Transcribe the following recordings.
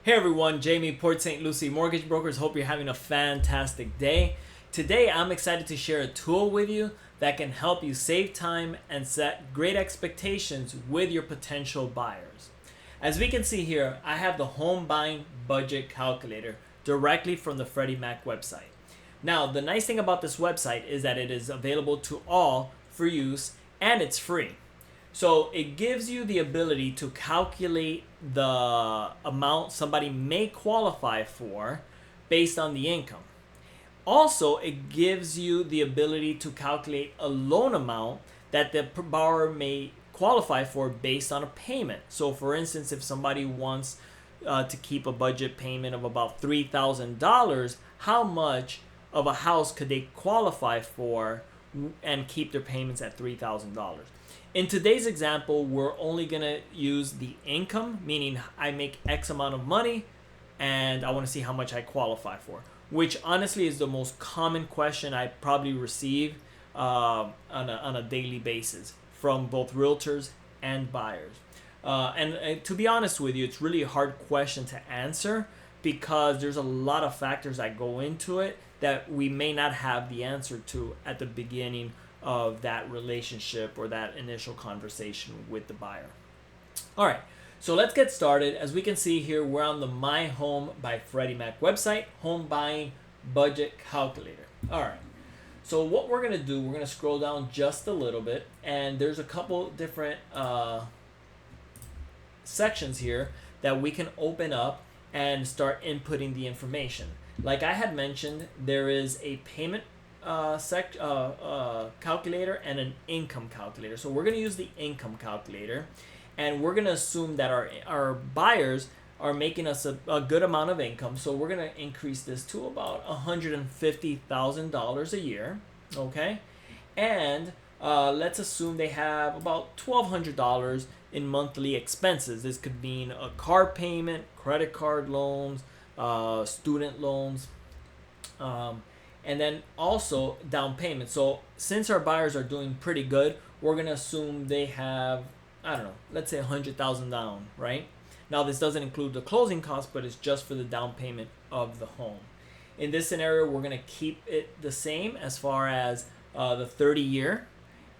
Hey everyone, Jaime, Port St. Lucie Mortgage Brokers. Hope you're having a fantastic day. Today I'm excited to share a tool with you that can help you save time and set great expectations with your potential buyers. As we can see here, I have the Homebuying Budget Calculator directly from the Freddie Mac website. Now, the nice thing about this website is that it is available to all for use and it's free. So it gives you the ability to calculate the amount somebody may qualify for based on the income. Also, it gives you the ability to calculate a loan amount that the borrower may qualify for based on a payment. So for instance, if somebody wants to keep a budget payment of about $3,000, how much of a house could they qualify for and keep their payments at $3,000? In today's example, we're only going to use the income, meaning I make X amount of money and I want to see how much I qualify for, which honestly is the most common question I probably receive on a daily basis from both realtors and buyers. And to be honest with you, it's really a hard question to answer because there's a lot of factors that go into it that we may not have the answer to at the beginning of that relationship or that initial conversation with the buyer. All right, so let's get started. As we can see here, we're on the My Home by Freddie Mac website, Home Buying Budget Calculator. All right, so what we're gonna do, we're gonna scroll down just a little bit, and there's a couple different sections here that we can open up and start inputting the information. Like I had mentioned, there is a payment calculator and an income calculator. So we're going to use the income calculator, and we're going to assume that our buyers are making us a good amount of income. So we're going to increase this to about $150,000 a year. Okay, and let's assume they have about $1,200 in monthly expenses. This could mean a car payment, credit card loans, student loans, and then also down payment. So since our buyers are doing pretty good, we're gonna assume they have, I don't know, let's say $100,000 down, right? Now this doesn't include the closing costs, but it's just for the down payment of the home. In this scenario, we're gonna keep it the same as far as the 30-year,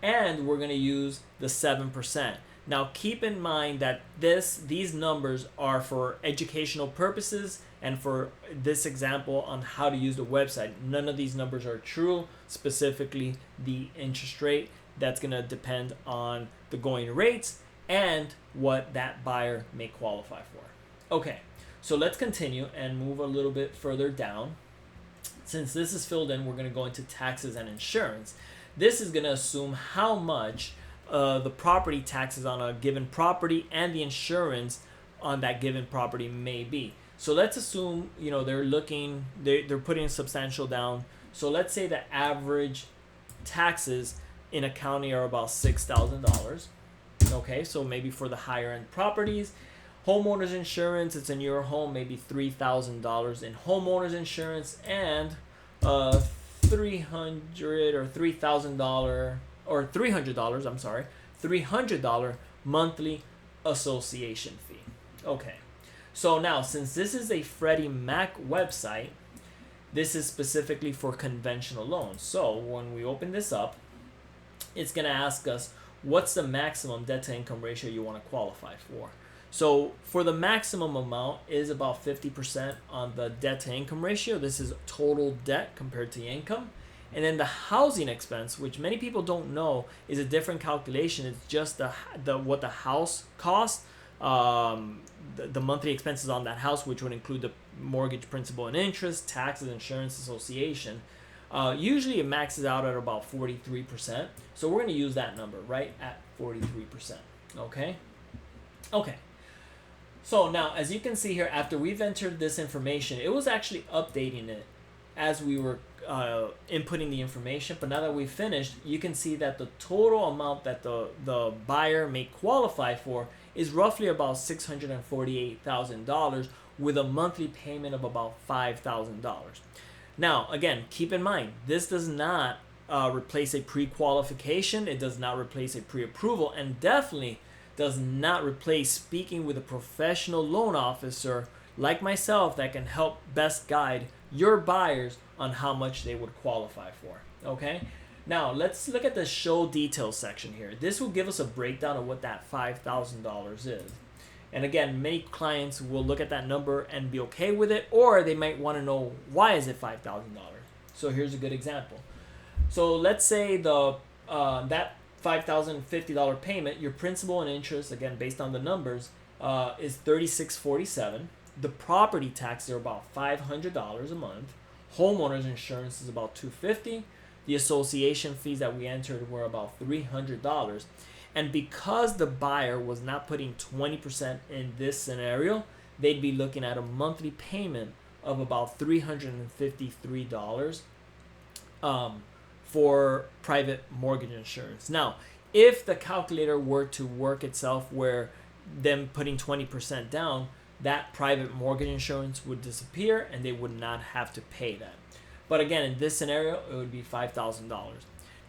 and we're gonna use the 7%. Now keep in mind that these numbers are for educational purposes and for this example on how to use the website. None of these numbers are true, specifically the interest rate. That's going to depend on the going rates and what that buyer may qualify for. Okay, so let's continue and move a little bit further down. Since this is filled in, we're going to go into taxes and insurance. This is going to assume how much the property taxes on a given property and the insurance on that given property may be. So let's assume they're putting substantial down. So let's say the average taxes in a county are about $6,000. Okay, so maybe for the higher end properties, homeowners insurance, it's in your home, maybe $3,000 in homeowners insurance and $300 or $3,000 or $300, I'm sorry, $300 monthly association fee. Okay, so now since this is a Freddie Mac website, this is specifically for conventional loans. So when we open this up, it's going to ask us what's the maximum debt to income ratio you want to qualify for. So for the maximum amount is about 50% on the debt to income ratio. This is total debt compared to income. And then the housing expense, which many people don't know, is a different calculation. It's just the what the house costs, the monthly expenses on that house, which would include the mortgage principal and interest, taxes, insurance, association. Usually it maxes out at about 43%. So we're going to use that number right at 43%. Okay. Okay. So now, as you can see here, after we've entered this information, it was actually updating it as we were inputting the information. But now that we've finished, you can see that the total amount that the buyer may qualify for is roughly about $648,000 with a monthly payment of about $5,000. Now, again, keep in mind, this does not replace a pre-qualification. It does not replace a pre-approval, and definitely does not replace speaking with a professional loan officer like myself that can help best guide your buyers on how much they would qualify for. Okay, now let's look at the show details section here. This will give us a breakdown of what that $5,000 is. And again, many clients will look at that number and be okay with it, or they might want to know, why is it $5,000? So here's a good example. So let's say that $5,050 payment, your principal and interest, again based on the numbers, is $36.47. The property taxes are about $500 a month. Homeowners insurance is about $250. The association fees that we entered were about $300. And because the buyer was not putting 20% in this scenario, they'd be looking at a monthly payment of about $353 for private mortgage insurance. Now, if the calculator were to work itself where them putting 20% down, that private mortgage insurance would disappear and they would not have to pay that. But again, in this scenario, it would be $5,000.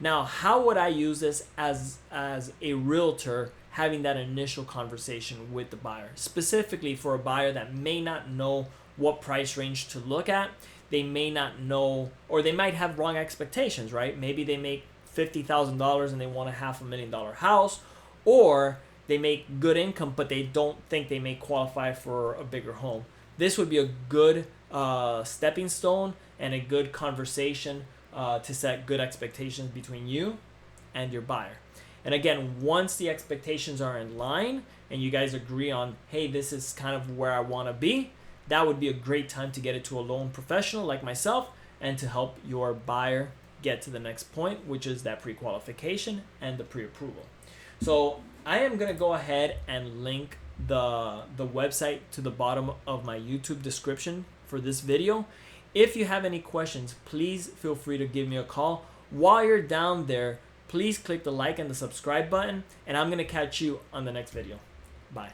Now, how would I use this as a realtor having that initial conversation with the buyer? Specifically for a buyer that may not know what price range to look at. They may not know, or they might have wrong expectations, right? Maybe they make $50,000 and they want a $500,000 house, or they make good income, but they don't think they may qualify for a bigger home. This would be a good stepping stone and a good conversation to set good expectations between you and your buyer. And again, once the expectations are in line and you guys agree on, hey, this is kind of where I want to be, that would be a great time to get it to a loan professional like myself and to help your buyer get to the next point, which is that pre-qualification and the pre-approval. So I am going to go ahead and link the website to the bottom of my YouTube description for this video. If you have any questions, please feel free to give me a call. While you're down there, please click the like and the subscribe button, and I'm going to catch you on the next video. Bye.